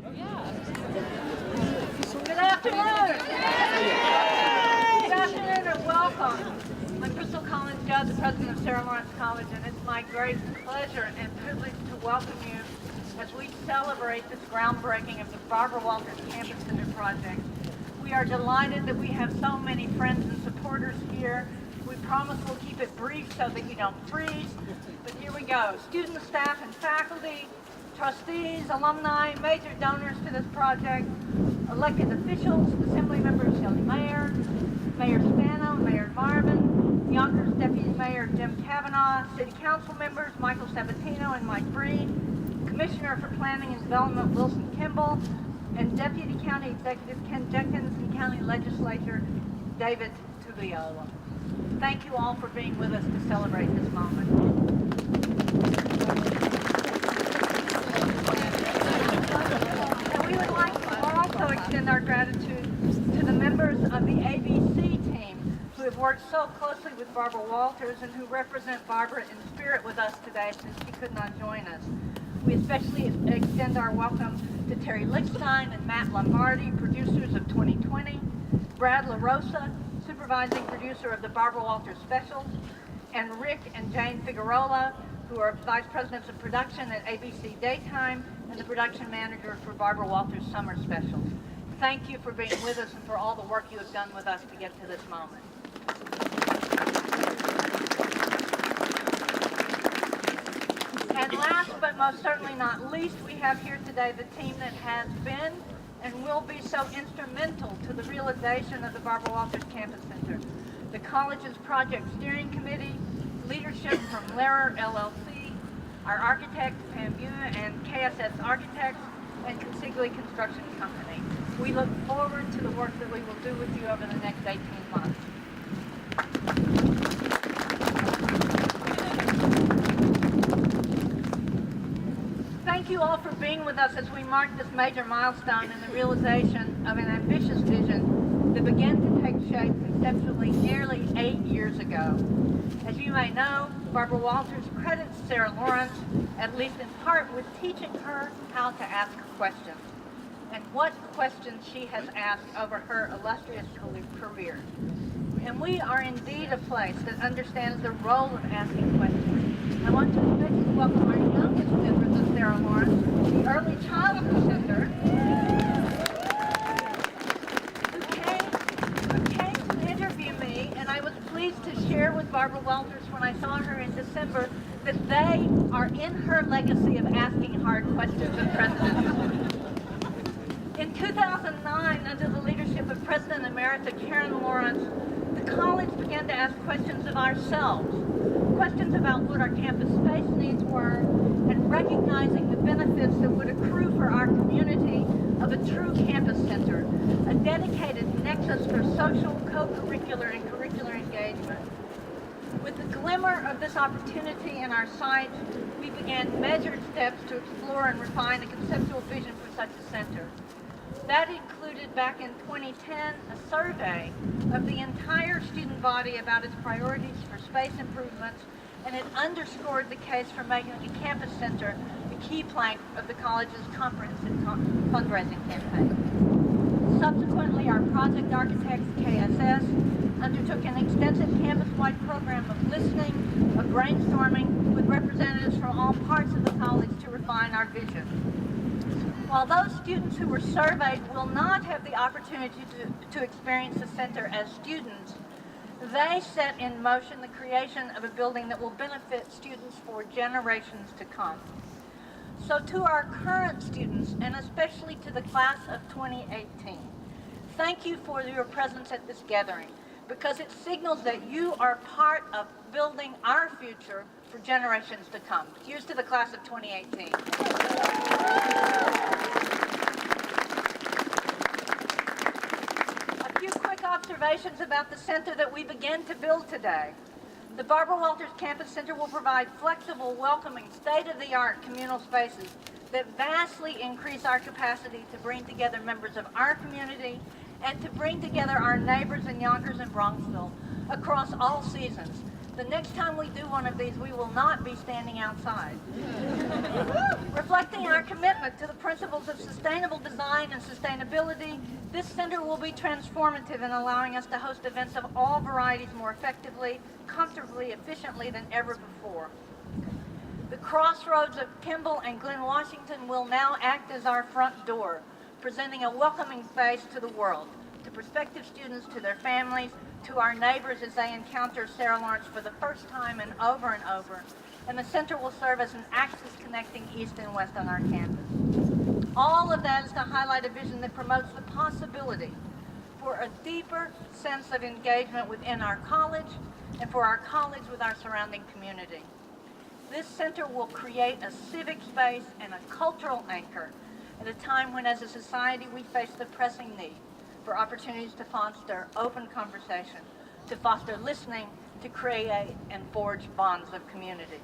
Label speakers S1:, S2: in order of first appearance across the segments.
S1: Good afternoon. Good afternoon and welcome. I'm Crystal Collins-Judd, the president of Sarah Lawrence College, and it's my great pleasure and privilege to welcome you as we celebrate this groundbreaking of the Barbara Walters Campus Center project. We are delighted that we have so many friends and supporters here. We promise we'll keep it brief so that you don't freeze, but here we go. Students, staff, and faculty, trustees, alumni, major donors to this project, elected officials, Assembly Member Shelley Mayer, Mayor Spano, Mayor Marvin, Yonkers Deputy Mayor Jim Kavanaugh, City Council members Michael Sabatino and Mike Breed, Commissioner for Planning and Development Wilson Kimball, and Deputy County Executive Ken Jenkins and County Legislator David Tugliola. Thank you all for being with us to celebrate this moment. And we would like to also extend our gratitude to the members of the ABC team who have worked so closely with Barbara Walters and who represent Barbara in spirit with us today since she could not join us. We especially extend our welcome to Terry Lickstein and Matt Lombardi, producers of 2020, Brad LaRosa, supervising producer of the Barbara Walters Specials, and Rick and Jane Figueroa, who are vice presidents of production at ABC Daytime and the production manager for Barbara Walters Summer Specials. Thank you for being with us and for all the work you have done with us to get to this moment. And last but most certainly not least, we have here today the team that has been and will be so instrumental to the realization of the Barbara Walters Campus Center. The college's project steering committee, leadership from Lehrer LLC, our architect Pam Yu and KSS Architects, and Consigli Construction Company. We look forward to the work that we will do with you over the next 18 months. Thank you all for being with us as we mark this major milestone in the realization of an ambitious vision that began to take shape conceptually nearly 8 years ago. As you may know, Barbara Walters credits Sarah Lawrence, at least in part, with teaching her how to ask questions, and what questions she has asked over her illustrious career. And we are indeed a place that understands the role of asking questions. I want to especially welcome our youngest members of Sarah Lawrence, the Early Childhood Center, who came to interview me, and I was pleased to share with Barbara Walters when I saw her in December that they are in her legacy of asking hard questions of presidents. In 2009, under the leadership of President Emerita Karen Lawrence, the college began to ask questions of ourselves, questions about what our campus space needs were, and recognizing the benefits that would accrue for our community of a true campus center, a dedicated nexus for social, co-curricular, and curricular engagement. With the glimmer of this opportunity in our sight, we began measured steps to explore and refine a conceptual vision for such a center. That included, back in 2010, a survey of the entire student body about its priorities for space improvements, and it underscored the case for making the campus center the key plank of the college's comprehensive fundraising campaign. Subsequently, our project architects, KSS, undertook an extensive campus-wide program of listening, of brainstorming with representatives from all parts of the college to refine our vision. While those students who were surveyed will not have the opportunity to experience the center as students, they set in motion the creation of a building that will benefit students for generations to come. So to our current students, and especially to the class of 2018, thank you for your presence at this gathering, because it signals that you are part of building our future for generations to come. Here's to the class of 2018. A few quick observations about the center that we begin to build today. The Barbara Walters Campus Center will provide flexible, welcoming, state-of-the-art communal spaces that vastly increase our capacity to bring together members of our community and to bring together our neighbors in Yonkers and Bronxville across all seasons, The next time we do one of these, we will not be standing outside. Reflecting our commitment to the principles of sustainable design and sustainability, this center will be transformative in allowing us to host events of all varieties more effectively, comfortably, efficiently than ever before. The crossroads of Kimball and Glen Washington will now act as our front door, presenting a welcoming face to the world, to prospective students, to their families, to our neighbors as they encounter Sarah Lawrence for the first time and over, and the center will serve as an axis connecting east and west on our campus. All of that is to highlight a vision that promotes the possibility for a deeper sense of engagement within our college and for our college with our surrounding community. This center will create a civic space and a cultural anchor at a time when, as a society, we face the pressing need for opportunities to foster open conversation, to foster listening, to create and forge bonds of community.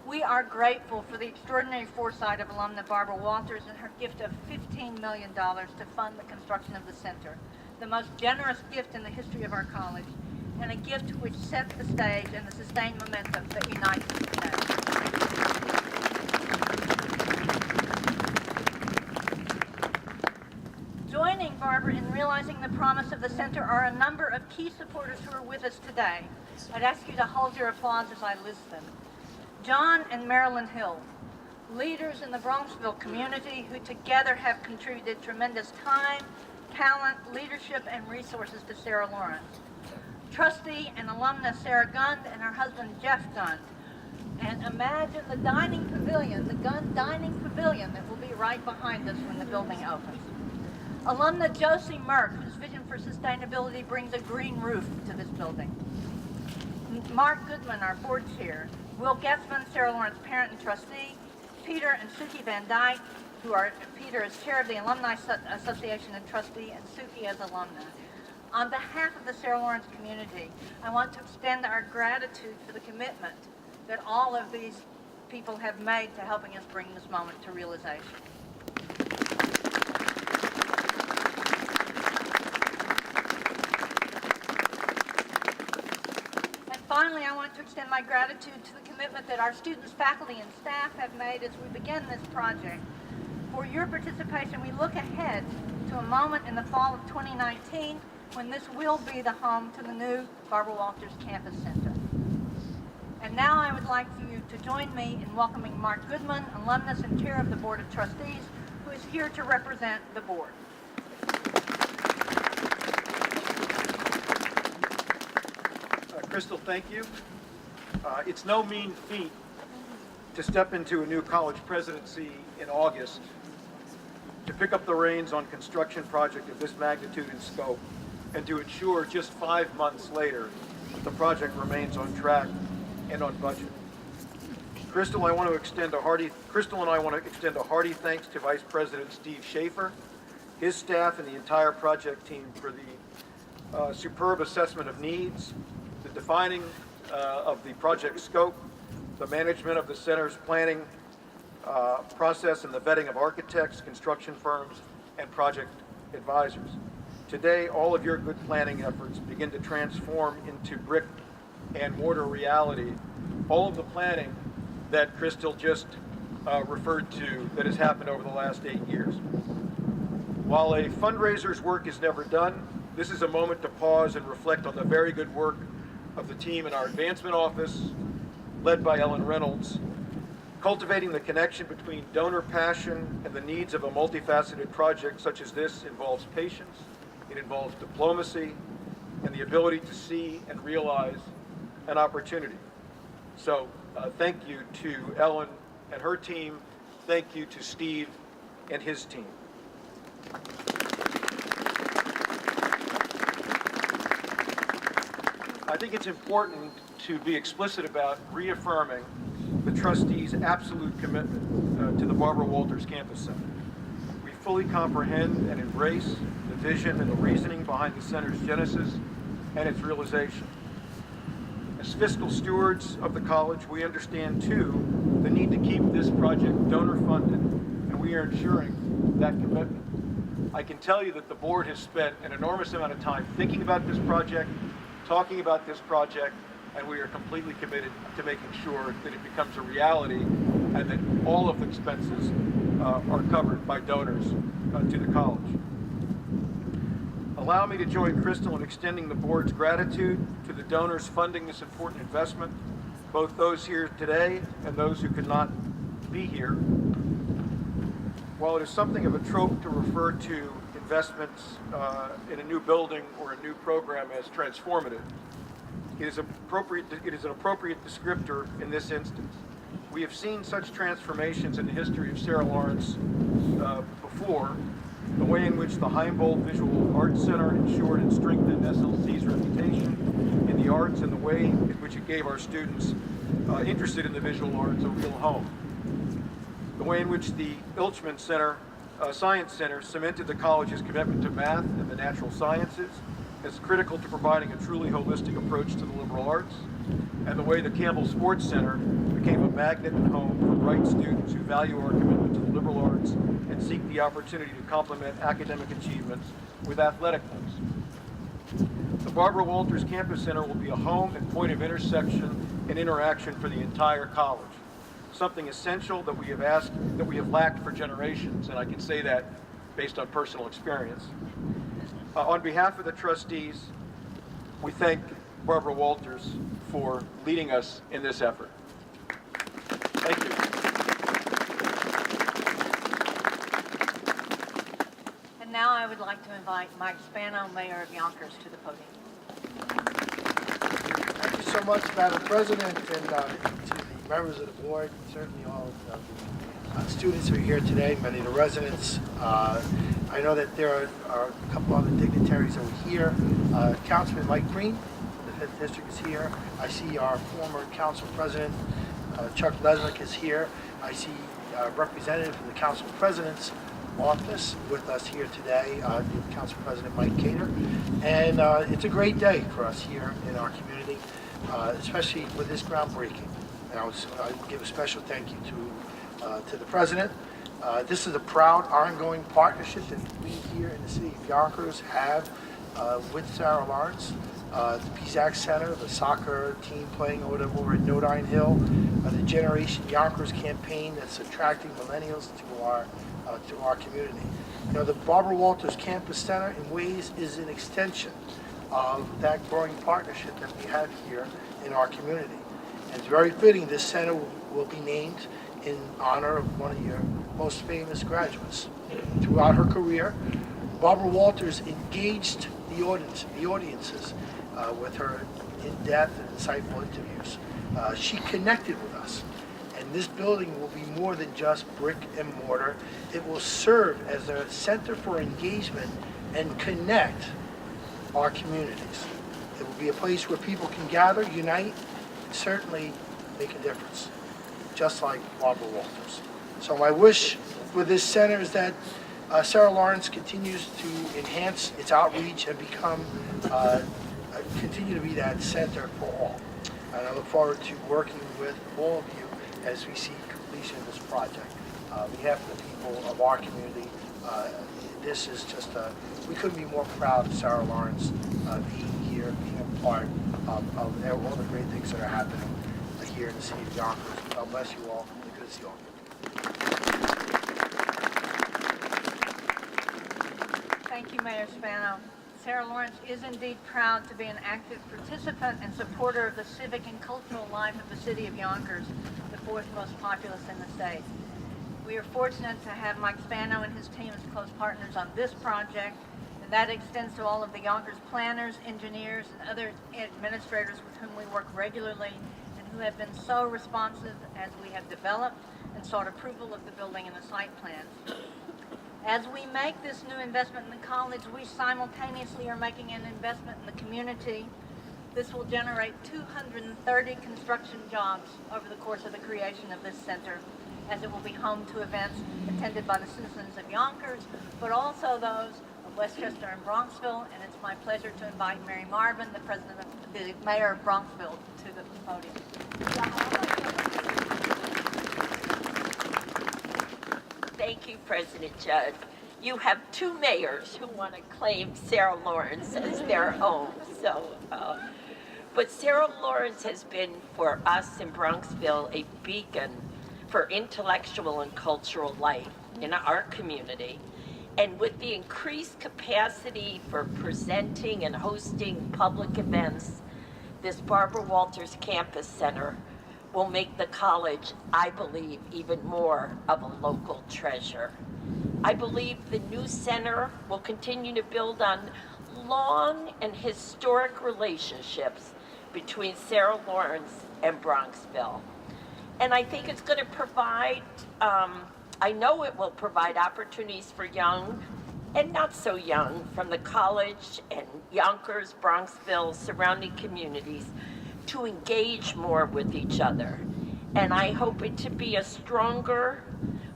S1: We are grateful for the extraordinary foresight of alumna Barbara Walters and her gift of $15 million to fund the construction of the center, the most generous gift in the history of our college, and a gift which set the stage and the sustained momentum that unites us today. Joining Barbara in realizing the promise of the center are a number of key supporters who are with us today. I'd ask you to hold your applause as I list them. John and Marilyn Hill, leaders in the Bronxville community who together have contributed tremendous time, talent, leadership, and resources to Sarah Lawrence. Trustee and alumna Sarah Gund and her husband Jeff Gund. And imagine the dining pavilion, the Gund dining pavilion that will be right behind us when the building opens. Alumna Josie Merck, whose vision for sustainability brings a green roof to this building. Mark Goodman, our board chair. Will Getzman, Sarah Lawrence parent and trustee. Peter and Suki Van Dyke, Peter is chair of the Alumni Association and trustee, and Suki as alumna. On behalf of the Sarah Lawrence community, I want to extend our gratitude for the commitment that all of these people have made to helping us bring this moment to realization. Finally, I want to extend my gratitude to the commitment that our students, faculty, and staff have made as we begin this project. For your participation, we look ahead to a moment in the fall of 2019 when this will be the home to the new Barbara Walters Campus Center. And now I would like for you to join me in welcoming Mark Goodman, alumnus and chair of the Board of Trustees, who is here to represent the board.
S2: Crystal, thank you. It's no mean feat to step into a new college presidency in August, to pick up the reins on construction project of this magnitude and scope, and to ensure just 5 months later that the project remains on track and on budget. Crystal and I want to extend a hearty thanks to Vice President Steve Schaefer, his staff, and the entire project team for the superb assessment of needs, the defining of the project scope, the management of the center's planning process, and the vetting of architects, construction firms, and project advisors. Today, all of your good planning efforts begin to transform into brick and mortar reality. All of the planning that Crystal just referred to that has happened over the last 8 years. While a fundraiser's work is never done, this is a moment to pause and reflect on the very good work of the team in our advancement office, led by Ellen Reynolds. Cultivating the connection between donor passion and the needs of a multifaceted project such as this involves patience, it involves diplomacy, and the ability to see and realize an opportunity. So thank you to Ellen and her team. Thank you to Steve and his team. I think it's important to be explicit about reaffirming the trustees' absolute commitment to the Barbara Walters Campus Center. We fully comprehend and embrace the vision and the reasoning behind the center's genesis and its realization. As fiscal stewards of the college, we understand, too, the need to keep this project donor-funded, and we are ensuring that commitment. I can tell you that the board has spent an enormous amount of time thinking about this project, talking about this project, and we are completely committed to making sure that it becomes a reality and that all of the expenses are covered by donors to the college. Allow me to join Crystal in extending the board's gratitude to the donors funding this important investment, both those here today and those who could not be here. While it is something of a trope to refer to investments in a new building or a new program as transformative, it is an appropriate descriptor in this instance. We have seen such transformations in the history of Sarah Lawrence before. The way in which the Heimbold Visual Arts Center ensured and strengthened SLC's reputation in the arts, and the way in which it gave our students interested in the visual arts a real home. The way in which the Ilchman Center, Science Center cemented the college's commitment to math and the natural sciences as critical to providing a truly holistic approach to the liberal arts, and the way the Campbell Sports Center became a magnet and home for bright students who value our commitment to the liberal arts and seek the opportunity to complement academic achievements with athletic ones. The Barbara Walters Campus Center will be a home and point of intersection and interaction for the entire college, something essential that we have lacked for generations, and I can say that based on personal experience. On behalf of the trustees, we thank Barbara Walters for leading us in this effort. Thank you.
S1: And now I would like to invite Mike Spano, Mayor of Yonkers, to the podium.
S3: Thank you so much, Madam President, and to the members of the board, certainly all of the students who are here today, many of the residents. I know that there are a couple other dignitaries over here. Councilman Mike Green, the 5th District, is here. I see our former Council President, Chuck Lesnick, is here. I see a representative from the Council President's office with us here today, Council President Mike Cater. And it's a great day for us here in our community, especially with this groundbreaking. And I give a special thank you to the President. This is a proud, ongoing partnership that we here in the city of Yonkers have with Sarah Lawrence. The PZAC Center, the soccer team playing over at Nodine Hill, the Generation Yonkers campaign that's attracting millennials to our community. You know, the Barbara Walters Campus Center in ways is an extension of that growing partnership that we have here in our community. And it's very fitting this center will be named in honor of one of your most famous graduates. Throughout her career, Barbara Walters engaged the audiences with her in-depth and insightful interviews. She connected with us, and this building will be more than just brick and mortar. It will serve as a center for engagement and connect our communities. It will be a place where people can gather, unite, and certainly make a difference, just like Barbara Walters. So my wish for this center is that Sarah Lawrence continues to enhance its outreach and continue to be that center for all. And I look forward to working with all of you as we see completion of this project. On behalf of the people of our community, this is just we couldn't be more proud of Sarah Lawrence being here, being a part of all the great things that are happening here in the city of Yonkers. God bless you all. Good to see you all.
S1: Thank you, Mayor Spano. Sarah Lawrence is indeed proud to be an active participant and supporter of the civic and cultural life of the city of Yonkers, the 4th most populous in the state. We are fortunate to have Mike Spano and his team as close partners on this project, and that extends to all of the Yonkers planners, engineers, and other administrators with whom we work regularly and who have been so responsive as we have developed and sought approval of the building and the site plans. As we make this new investment in the college, we simultaneously are making an investment in the community. This will generate 230 construction jobs over the course of the creation of this center, as it will be home to events attended by the citizens of Yonkers, but also those of Westchester and Bronxville. And it's my pleasure to invite Mary Marvin, the mayor of Bronxville, to the podium.
S4: Thank you, President Judd. You have two mayors who want to claim Sarah Lawrence as their own. So, But Sarah Lawrence has been, for us in Bronxville, a beacon for intellectual and cultural life in our community. And with the increased capacity for presenting and hosting public events, this Barbara Walters Campus Center will make the college, I believe, even more of a local treasure. I believe the new center will continue to build on long and historic relationships between Sarah Lawrence and Bronxville. And I think it's going to provide, I know it will provide opportunities for young and not so young from the college and Yonkers, Bronxville, surrounding communities to engage more with each other. And I hope it to be a stronger,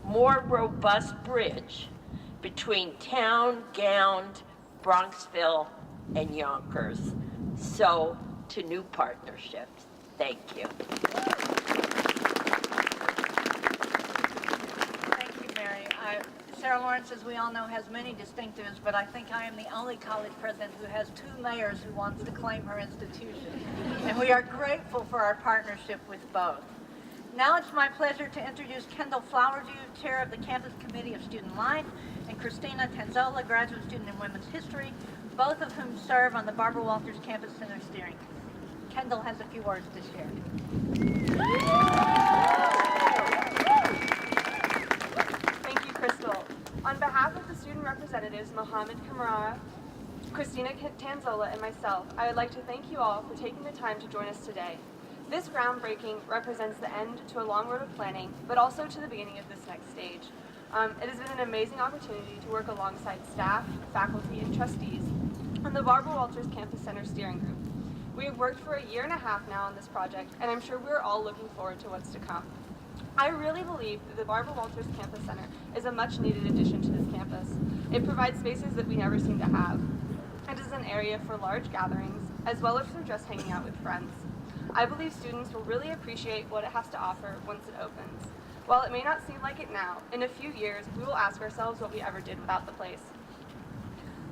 S4: more robust bridge between town, gowned, Bronxville, and Yonkers. So, to new partnerships. Thank you.
S1: Thank you, Mary. Sarah Lawrence, as we all know, has many distinctives, but I think I am the only college president who has 2 mayors who wants to claim her institution. And we are grateful for our partnership with both. Now it's my pleasure to introduce Kendall Flowerdew, Chair of the Campus Committee of Student Life, and Christina Tanzola, Graduate Student in Women's History, both of whom serve on the Barbara Walters Campus Center Steering Committee. Kendall has a few words to share.
S5: Thank you, Crystal. On behalf of the student representatives, Mohammed Kamara, Christina Tanzola, and myself, I would like to thank you all for taking the time to join us today. This groundbreaking represents the end to a long road of planning, but also to the beginning of this next stage. It has been an amazing opportunity to work alongside staff, faculty, and trustees on the Barbara Walters Campus Center Steering Group. We have worked for a year and a half now on this project, and I'm sure we're all looking forward to what's to come. I really believe that the Barbara Walters Campus Center is a much-needed addition to this campus. It provides spaces that we never seem to have. It is an area for large gatherings, as well as for just hanging out with friends. I believe students will really appreciate what it has to offer once it opens. While it may not seem like it now, in a few years, we will ask ourselves what we ever did without the place.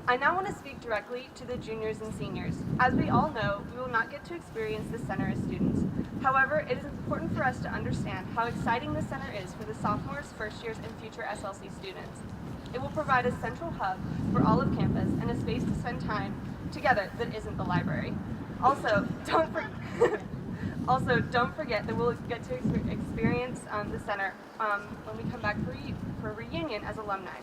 S5: I now want to speak directly to the juniors and seniors. As we all know, we will not get to experience this center as students. However, it is important for us to understand how exciting this center is for the sophomores, first years, and future SLC students. It will provide a central hub for all of campus and a space to spend time together that isn't the library. Also, don't forget that we'll get to experience the center when we come back for a reunion as alumni.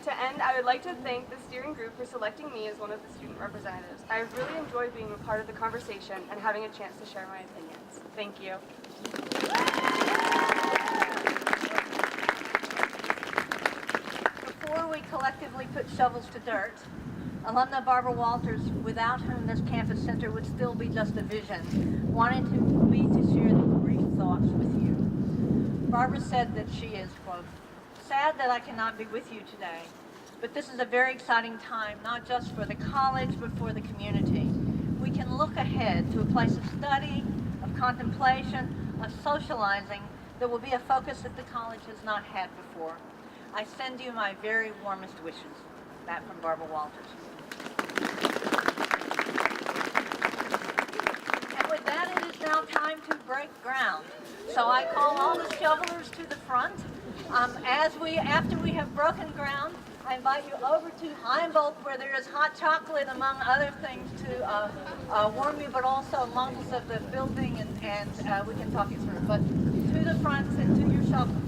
S5: To end, I would like to thank the steering group for selecting me as one of the student representatives. I have really enjoyed being a part of the conversation and having a chance to share my opinions. Thank you.
S1: Before we collectively put shovels to dirt, alumna Barbara Walters, without whom this campus center would still be just a vision, wanted me to share these brief thoughts with you. Barbara said that she is, quote, sad that I cannot be with you today, but this is a very exciting time, not just for the college, but for the community. We can look ahead to a place of study, of contemplation, of socializing that will be a focus that the college has not had before. I send you my very warmest wishes. That from Barbara Walters. And with that, it is now time to break ground. So I call all the shovelers to the front. After we have broken ground, I invite you over to Heimboldt, where there is hot chocolate, among other things, to warm you, but also monks of the building, and we can talk you through. But to the front and to your shovel.